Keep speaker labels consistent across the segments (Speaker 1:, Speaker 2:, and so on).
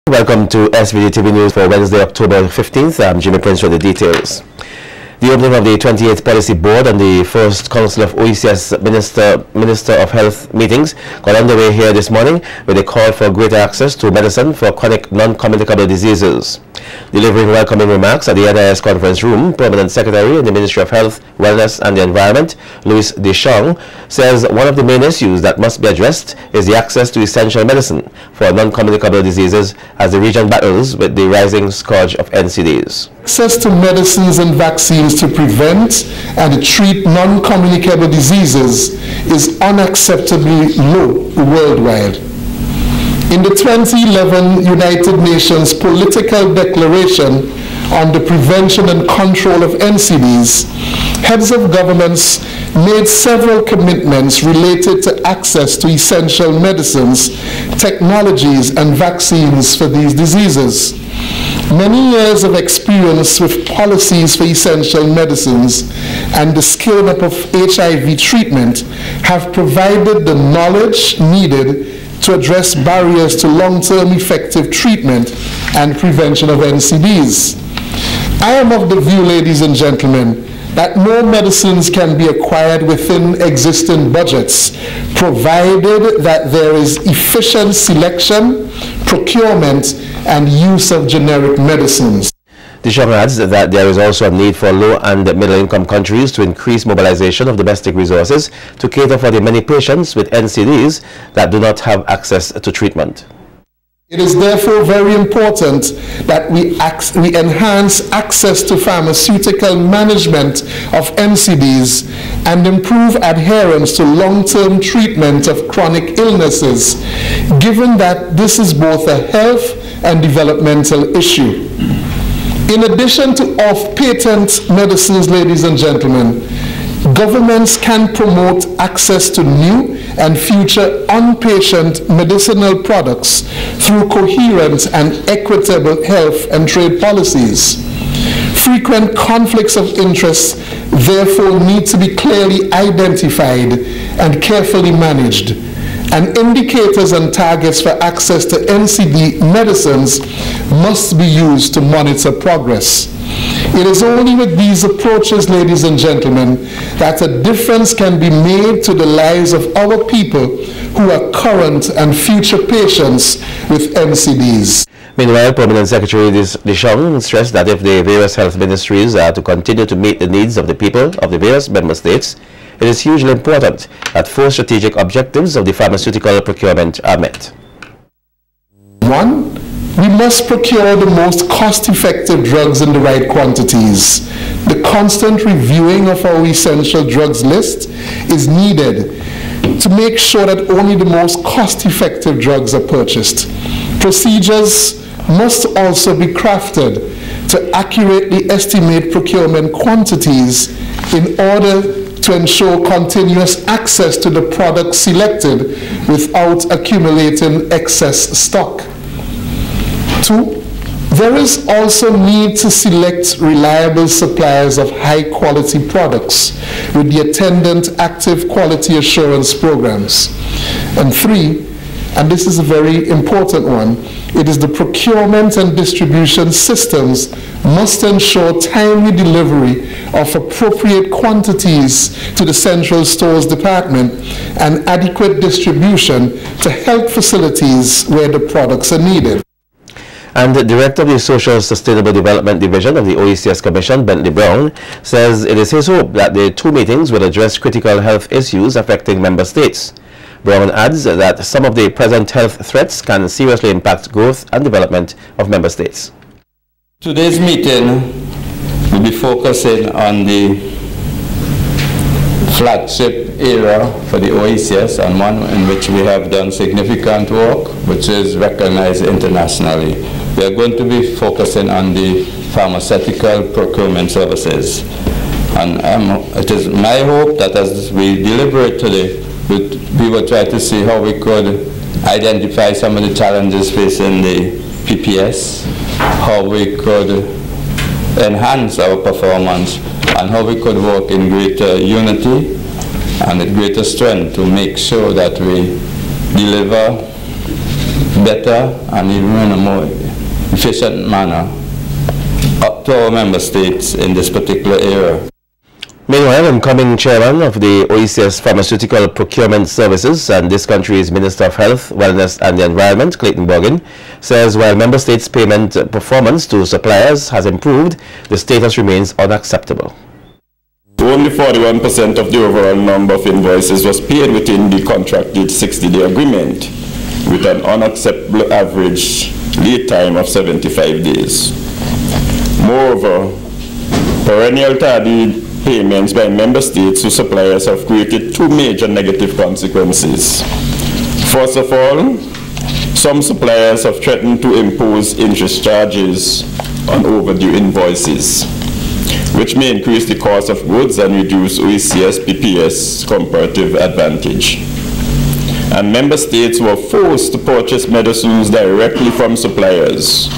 Speaker 1: Welcome to SVG-TV News for Wednesday, October 15th. I'm Jimmy Prince with the details. The opening of the 28th Policy Board and the first Council of OECS Minister of Health meetings got underway here this morning with a call for greater access to medicine for chronic non-communicable diseases. Delivering welcoming remarks at the NIS Conference Room, Permanent Secretary in the Ministry of Health, Wellness and the Environment, DeShong, says one of the main issues that must be addressed is the access to essential medicine for non-communicable diseases as the region battles with the rising scourge of NCDs.
Speaker 2: Access to medicines and vaccines to prevent and treat non-communicable diseases is unacceptably low worldwide. In the 2011 United Nations Political Declaration on the Prevention and Control of NCDs, heads of governments made several commitments related to access to essential medicines, technologies, and vaccines for these diseases. Many years of experience with policies for essential medicines and the scaling up of HIV treatment have provided the knowledge needed to address barriers to long-term effective treatment and prevention of NCDs. I am of the view, ladies and gentlemen, that more medicines can be acquired within existing budgets, provided that there is efficient selection, procurement, and use of generic medicines.
Speaker 1: DeShong adds that there is also a need for low and middle-income countries to increase mobilization of domestic resources to cater for the many patients with NCDs that do not have access to treatment.
Speaker 2: It is therefore very important that we enhance access to pharmaceutical management of NCDs and improve adherence to long-term treatment of chronic illnesses, given that this is both a health and developmental issue. In addition to off-patent medicines, ladies and gentlemen, governments can promote access to new and future on-patient medicinal products through coherent and equitable health and trade policies. Frequent conflicts of interest therefore need to be clearly identified and carefully managed, and indicators and targets for access to NCD medicines must be used to monitor progress. It is only with these approaches, ladies and gentlemen, that a difference can be made to the lives of our people who are current and future patients with NCDs.
Speaker 1: Meanwhile, Permanent Secretary DeShong stressed that if the various health ministries are to continue to meet the needs of the people of the various member states, it is hugely important that 4 strategic objectives of the pharmaceutical procurement are met.
Speaker 2: 1. We must procure the most cost-effective drugs in the right quantities. The constant reviewing of our essential drugs list is needed to make sure that only the most cost-effective drugs are purchased. Procedures must also be crafted to accurately estimate procurement quantities in order to ensure continuous access to the products selected without accumulating excess stock. 2. There is also need to select reliable suppliers of high-quality products with the attendant active quality assurance programs. And 3, and this is a very important one, it is the procurement and distribution systems must ensure timely delivery of appropriate quantities to the Central Stores Department and adequate distribution to health facilities where the products are needed.
Speaker 1: And the Director of the Social Sustainable Development Division of the OECS Commission, Bentley Browne, says it is his hope that the 2 meetings will address critical health issues affecting member states. Browne adds that some of the present health threats can seriously impact growth and development of member states.
Speaker 3: Today's meeting will be focusing on the flagship area for the OECS, and one in which we have done significant work, which is recognized internationally. We are going to be focusing on the pharmaceutical procurement services. And it is my hope that as we deliberate today, we will try to see how we could identify some of the challenges facing the PPS, how we could enhance our performance, and how we could work in greater unity and greater strength to make sure that we deliver better and even in a more efficient manner up to our member states in this particular area.
Speaker 1: Meanwhile, incoming chairman of the OECS Pharmaceutical Procurement Services and this country's Minister of Health, Wellness and the Environment, Clayton Burgin, says while member states' payment performance to suppliers has improved, the status remains unacceptable.
Speaker 4: Only 41% of the overall number of invoices was paid within the contracted 60-day agreement, with an unacceptable average lead time of 75 days. Moreover, perennial tardy payments by member states to suppliers have created two major negative consequences. First of all, some suppliers have threatened to impose interest charges on overdue invoices, which may increase the cost of goods and reduce OECS PPS comparative advantage. And member states were forced to purchase medicines directly from suppliers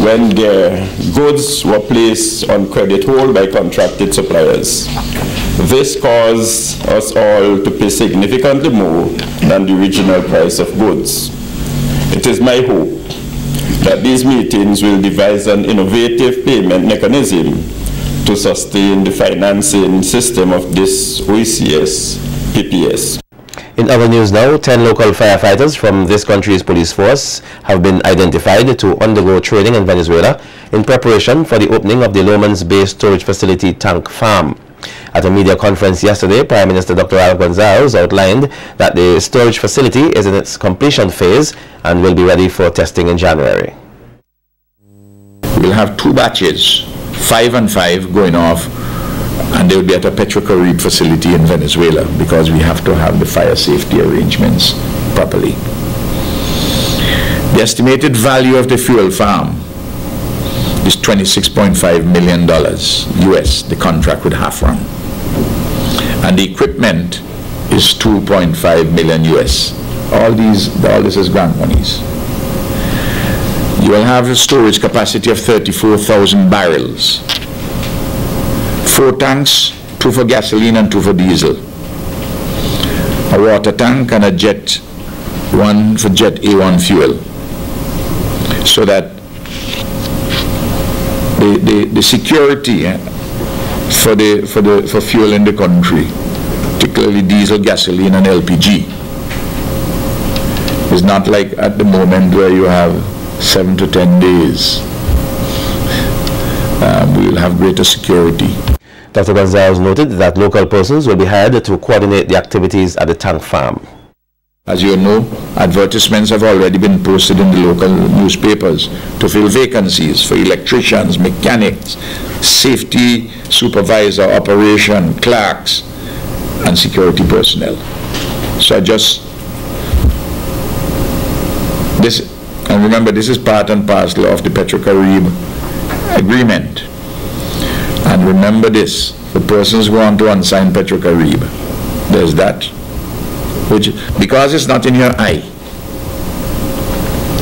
Speaker 4: when their goods were placed on credit hold by contracted suppliers. This caused us all to pay significantly more than the original price of goods. It is my hope that these meetings will devise an innovative payment mechanism to sustain the financing system of this OECS PPS.
Speaker 1: In other news now, 10 local firefighters from this country's police force have been identified to undergo training in Venezuela in preparation for the opening of the Lomans-based storage facility Tank Farm. At a media conference yesterday, Prime Minister Dr. Gonsalves outlined that the storage facility is in its completion phase and will be ready for testing in January.
Speaker 5: We'll have 2 batches, 5 and 5, going off, and they will be at a Petrocaribe facility in Venezuela because we have to have the fire safety arrangements properly. The estimated value of the fuel farm is $26.5 million US, the contract with Hafran. And the equipment is $2.5 million US. All this is grant monies. You will have a storage capacity of 34,000 barrels. 4 tanks, 2 for gasoline and 2 for diesel. A water tank and a jet, 1 for jet A1 fuel. So that the security for fuel in the country, particularly diesel, gasoline and LPG, is not like at the moment where you have 7 to 10 days. We will have greater security.
Speaker 1: Dr. Gonsalves noted that local persons will be hired to coordinate the activities at the tank farm.
Speaker 5: As you know, advertisements have already been posted in the local newspapers to fill vacancies for electricians, mechanics, safety supervisor, operation, clerks, and security personnel. So and remember, this is part and parcel of the Petrocaribe agreement. And remember this, the persons who want to unsign Petrocaribe, there's that, which, because it's not in your eye,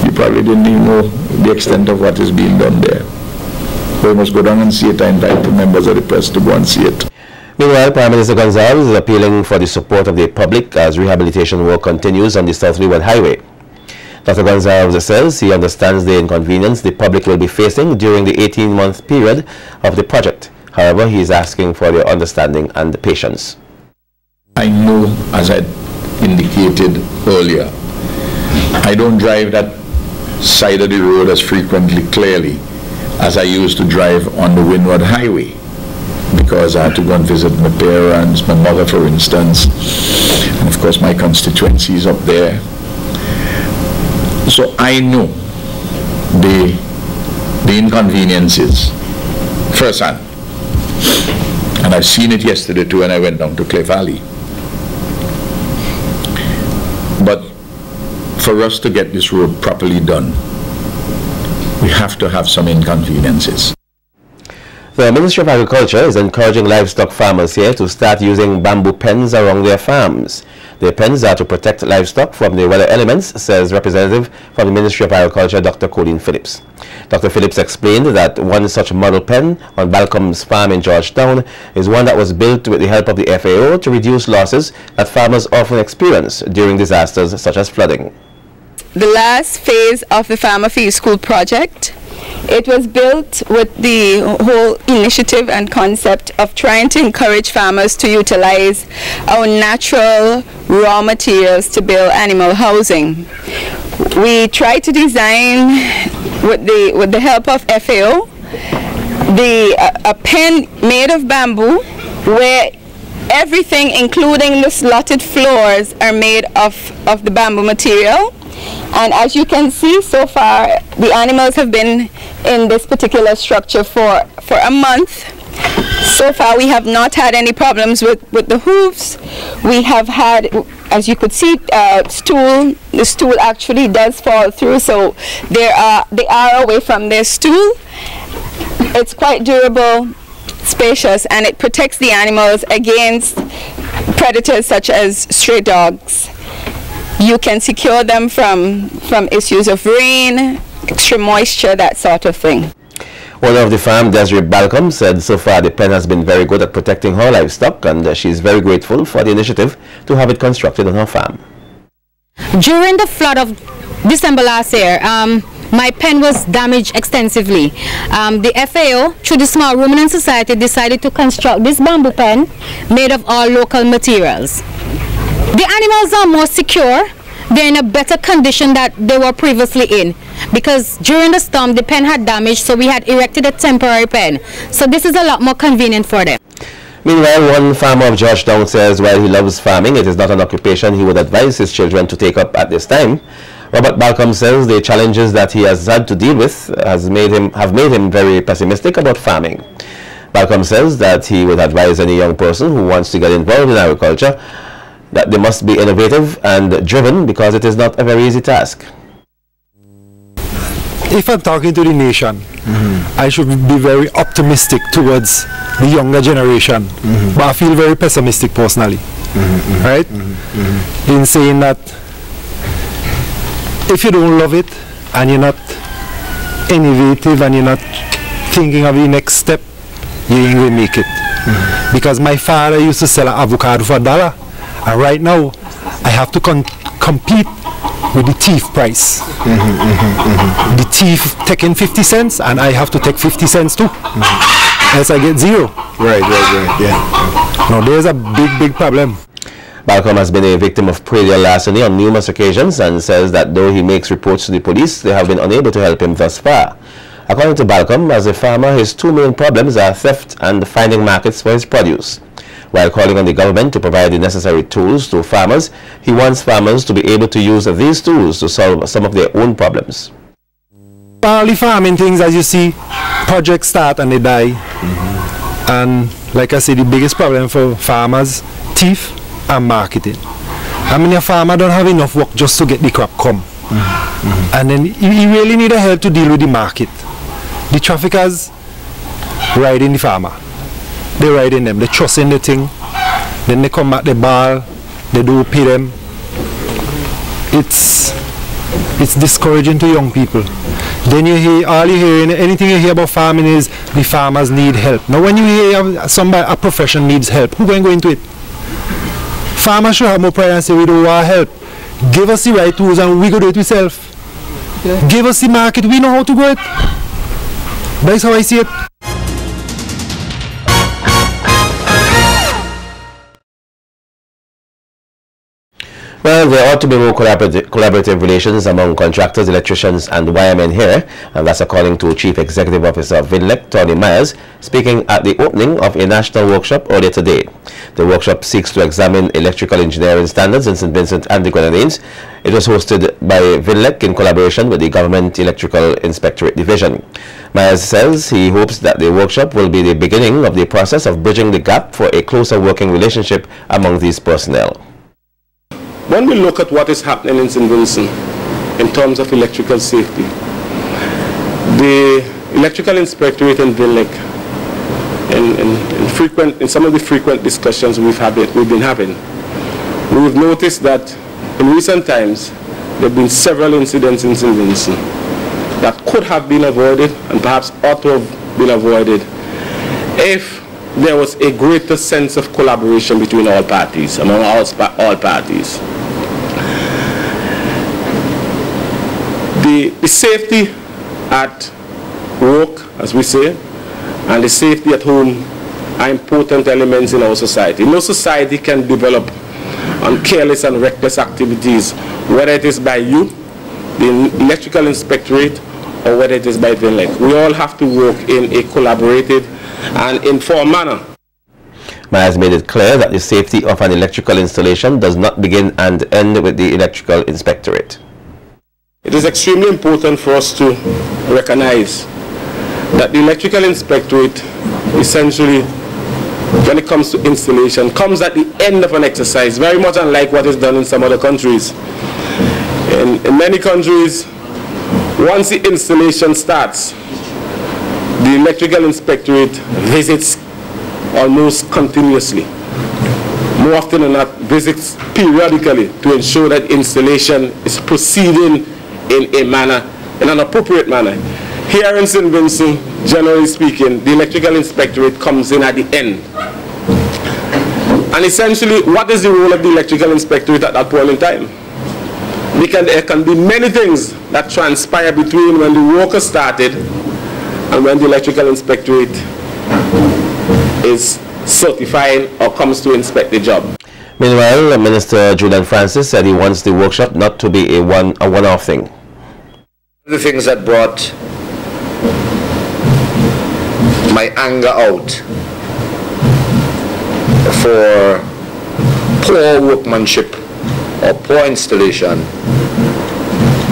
Speaker 5: you probably didn't even know the extent of what is being done there. So you must go down and see it. I invite the members of the press to go and see it.
Speaker 1: Meanwhile, Prime Minister Gonsalves is appealing for the support of the public as rehabilitation work continues on the South Leeward Highway. Dr. Gonsalves says he understands the inconvenience the public will be facing during the 18-month period of the project. However, he is asking for their understanding and patience.
Speaker 5: I know, as I indicated earlier, I don't drive that side of the road as frequently, clearly, as I used to drive on the Windward Highway, because I had to go and visit my parents, my mother, for instance, and of course my constituency is up there. So I know the inconveniences firsthand. And I've seen it yesterday too when I went down to Clay Valley. But for us to get this road properly done, we have to have some inconveniences.
Speaker 1: The Ministry of Agriculture is encouraging livestock farmers here to start using bamboo pens around their farms. The pens are to protect livestock from the weather elements, says representative from the Ministry of Agriculture, Dr. Colleen Phillips. Dr. Phillips explained that one such model pen on Balcombe's farm in Georgetown is one that was built with the help of the FAO to reduce losses that farmers often experience during disasters such as flooding.
Speaker 6: the last phase of the Farmer Field School project. It was built with the whole initiative and concept of trying to encourage farmers to utilize our natural raw materials to build animal housing. We tried to design, with the help of FAO, a pen made of bamboo where everything, including the slotted floors, are made of the bamboo material. And as you can see, so far the animals have been in this particular structure for a month. So far we have not had any problems with the hooves. We have had, as you could see, the stool actually does fall through, so they are away from their stool. It's quite durable, spacious, and it protects the animals against predators such as stray dogs. You can secure them from issues of rain, extreme moisture, that sort of thing.
Speaker 1: Owner of the farm, Desserie Balcombe, said so far the pen has been very good at protecting her livestock, and she is very grateful for the initiative to have it constructed on her farm.
Speaker 7: During the flood of December last year, my pen was damaged extensively. The FAO, through the Small Ruminant Society, decided to construct this bamboo pen made of all local materials. The animals are more secure. They're in a better condition that they were previously in, because during the storm the pen had damaged, so we had erected a temporary pen. So this is a lot more convenient for them.
Speaker 1: Meanwhile, one farmer of Georgetown says while he loves farming, it is not an occupation he would advise his children to take up at this time. Robert Balcombe says the challenges that he has had to deal with have made him very pessimistic about farming. Balcombe says that he would advise any young person who wants to get involved in agriculture that they must be innovative and driven, because it is not a very easy task.
Speaker 8: If I'm talking to the nation, I should be very optimistic towards the younger generation, but I feel very pessimistic personally, right? In saying that if you don't love it and you're not innovative and you're not thinking of the next step, you ain't going to make it. Because my father used to sell an avocado for $1. And right now, I have to compete with the thief price. The thief taking 50 cents, and I have to take 50 cents too. Else I get zero. Right, yeah. Now there's a big problem.
Speaker 1: Balcombe has been a victim of predial larceny on numerous occasions and says that though he makes reports to the police, they have been unable to help him thus far. According to Balcombe, as a farmer, his two main problems are theft and finding markets for his produce. While calling on the government to provide the necessary tools to farmers, he wants farmers to be able to use these tools to solve some of their own problems.
Speaker 8: All the farming things, as you see, projects start and they die. And like I said, the biggest problem for farmers, thief and marketing. I mean, a farmer don't have enough work just to get the crop come. And then you really need a help to deal with the market. The traffickers ride in the farmer. They ride in them, they trust in the thing, then they come back, they ball, they do pay them. It's discouraging to young people. Then you hear, anything you hear about farming is the farmers need help. Now when you hear somebody, a profession needs help, who going to go into it? Farmers should have more pride and say, we don't want help. Give us the right tools and we go do it ourselves. Yeah. Give us the market, we know how to go it. That's how I see it.
Speaker 1: Well, there ought to be more collaborative relations among contractors, electricians and wiremen here, and that's according to Chief Executive Officer of VINLEC, Thornley, speaking at the opening of a national workshop earlier today. The workshop seeks to examine electrical engineering standards in St. Vincent and the Grenadines. It was hosted by VINLEC in collaboration with the Government Electrical Inspectorate Division. Myers says he hopes that the workshop will be the beginning of the process of bridging the gap for a closer working relationship among these personnel.
Speaker 9: When we look at what is happening in St. Vincent in terms of electrical safety, the Electrical Inspectorate and VINLEC, in some of the frequent discussions we've been having, we've noticed that in recent times there have been several incidents in St. Vincent that could have been avoided and perhaps ought to have been avoided if there was a greater sense of collaboration between all parties, among all parties. The safety at work, as we say, and the safety at home are important elements in our society. No society can develop on careless and reckless activities, whether it is by you, the Electrical Inspectorate, or whether it is by VINLEC. We all have to work in a collaborative and informed manner.
Speaker 1: Maya has made it clear that the safety of an electrical installation does not begin and end with the Electrical Inspectorate.
Speaker 9: It is extremely important for us to recognize that the Electrical Inspectorate, essentially, when it comes to installation, comes at the end of an exercise, very much unlike what is done in some other countries. In many countries, once the installation starts, the Electrical Inspectorate visits almost continuously. More often than not, visits periodically to ensure that installation is proceeding in an appropriate manner. Here in St. Vincent, generally speaking, the Electrical Inspectorate comes in at the end. And essentially, what is the role of the Electrical Inspectorate at that point in time? There can be many things that transpire between when the worker started and when the Electrical Inspectorate is certifying or comes to inspect the job.
Speaker 1: Meanwhile, Minister Julian Francis said he wants the workshop not to be a one-off thing.
Speaker 10: The things that brought my anger out for poor workmanship or poor installation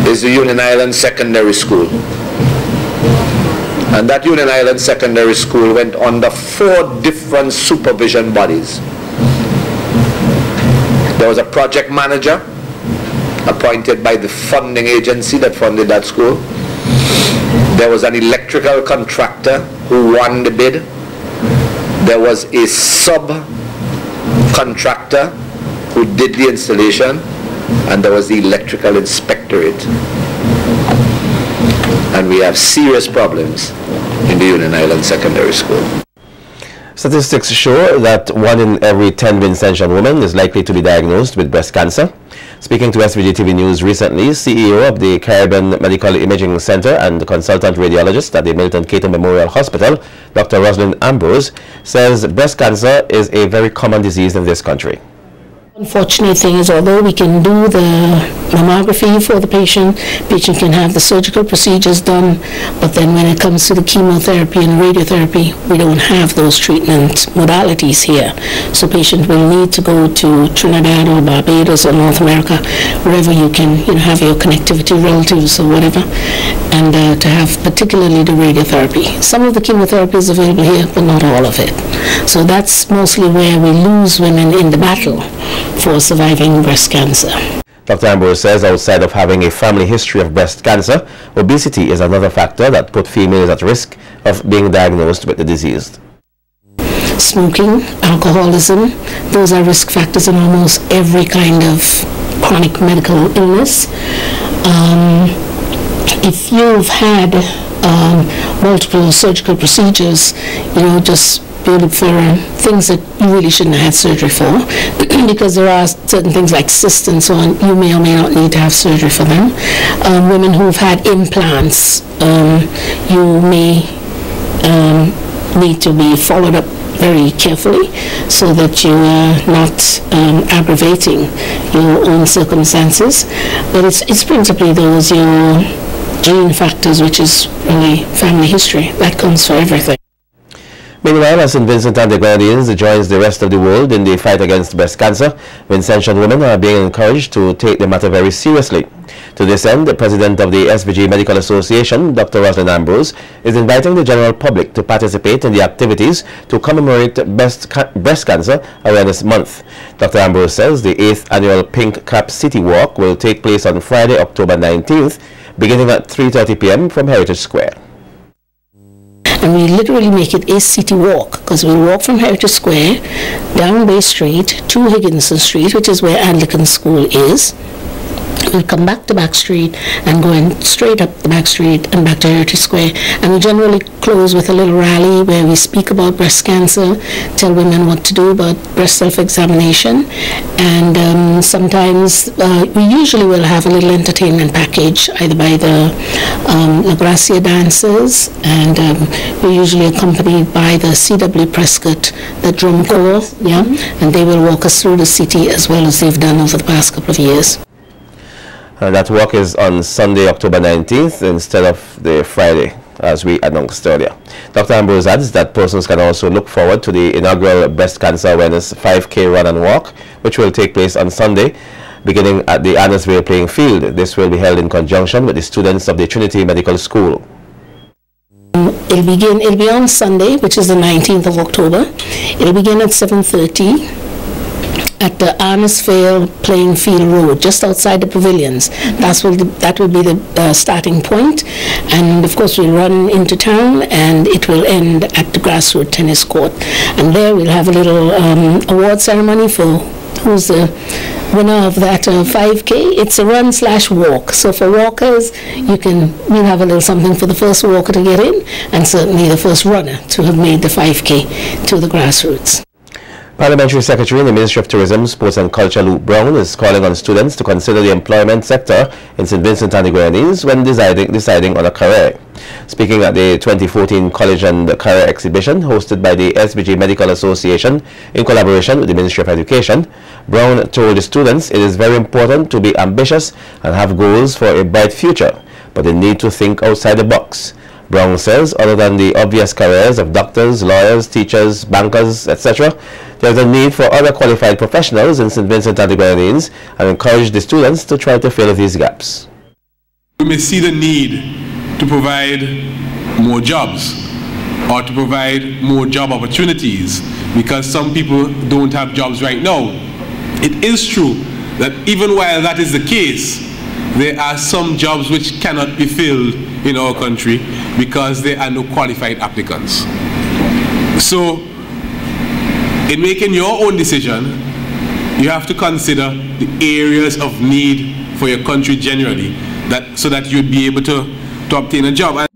Speaker 10: is the Union Island Secondary School. And that Union Island Secondary School went under 4 different supervision bodies. There was a project manager appointed by the funding agency that funded that school. There was an electrical contractor who won the bid. There was a subcontractor who did the installation, and there was the Electrical Inspectorate. And we have serious problems in the Union Island Secondary School.
Speaker 1: Statistics show that 1 in every 10 Vincentian women is likely to be diagnosed with breast cancer. Speaking to SVG-TV News recently, CEO of the Caribbean Medical Imaging Center and consultant radiologist at the Milton Clayton Memorial Hospital, Dr. Rosalind Ambrose, says breast cancer is a very common disease in this country.
Speaker 11: Unfortunate thing is, although we can do the mammography for the patient can have the surgical procedures done, but then when it comes to the chemotherapy and radiotherapy, we don't have those treatment modalities here. So patient will need to go to Trinidad or Barbados or North America, wherever you can have your connectivity relatives or whatever, and to have particularly the radiotherapy. Some of the chemotherapy is available here, but not all of it. So that's mostly where we lose women in the battle for surviving breast cancer.
Speaker 1: Dr. Ambrose says outside of having a family history of breast cancer, obesity is another factor that put females at risk of being diagnosed with the disease.
Speaker 11: Smoking, alcoholism, those are risk factors in almost every kind of chronic medical illness. If you've had multiple surgical procedures, just build for things that you really shouldn't have had surgery for, because there are certain things like cysts and so on, you may or may not need to have surgery for them. Women who've had implants, you may need to be followed up very carefully so that you are not aggravating your own circumstances. But it's principally those your gene factors, which is really family history. That comes for everything.
Speaker 1: Meanwhile, as St. Vincent and the Grenadines joins the rest of the world in the fight against breast cancer, Vincentian women are being encouraged to take the matter very seriously. To this end, the president of the SVG Medical Association, Dr. Rosalind Ambrose, is inviting the general public to participate in the activities to commemorate Breast Cancer Awareness Month. Dr. Ambrose says the 8th annual Pink Cap City Walk will take place on Friday, October 19th, beginning at 3:30 p.m. from Heritage Square.
Speaker 11: And we literally make it a city walk, because we walk from Heritage Square down Bay Street to Higginson Street, which is where Anglican School is, we come back to Back Street and going straight up the Back Street and back to Heritage Square. And we generally close with a little rally where we speak about breast cancer, tell women what to do about breast self-examination, and sometimes we usually will have a little entertainment package either by the La Gracia dancers, and we're usually accompanied by the C.W. Prescott, the drum corps, yeah, and they will walk us through the city as well as they've done over the past couple of years.
Speaker 1: That walk is on Sunday, October 19th, instead of the Friday, as we announced earlier. Dr. Ambrose adds that persons can also look forward to the inaugural Breast Cancer Awareness 5K Run and Walk, which will take place on Sunday, beginning at the Annisville Playing Field. This will be held in conjunction with the students of the Trinity Medical School.
Speaker 11: It'll be on Sunday, which is the 19th of October. It'll begin at 7:30. At the Annisville Playing Field Road, just outside the pavilions. That will be the starting point, and of course we'll run into town, and it will end at the grassroots tennis court. And there we'll have a little award ceremony for who's the winner of that 5K. It's a run/walk. So for walkers, we'll have a little something for the first walker to get in, and certainly the first runner to have made the 5K to the grassroots.
Speaker 1: Parliamentary Secretary in the Ministry of Tourism, Sports and Culture, Browne, is calling on students to consider the employment sector in St. Vincent and the Grenadines when deciding on a career. Speaking at the 2014 College and Career Exhibition hosted by the SVG Medical Association in collaboration with the Ministry of Education, Browne told the students it is very important to be ambitious and have goals for a bright future, but they need to think outside the box. Browne says other than the obvious careers of doctors, lawyers, teachers, bankers, etc., there is a need for other qualified professionals in St. Vincent and the Grenadines, and encourage the students to try to fill these gaps.
Speaker 12: We may see the need to provide more jobs or to provide more job opportunities because some people don't have jobs right now. It is true that even while that is the case, there are some jobs which cannot be filled in our country because there are no qualified applicants. So, in making your own decision, you have to consider the areas of need for your country generally, so that you'd be able to obtain a job.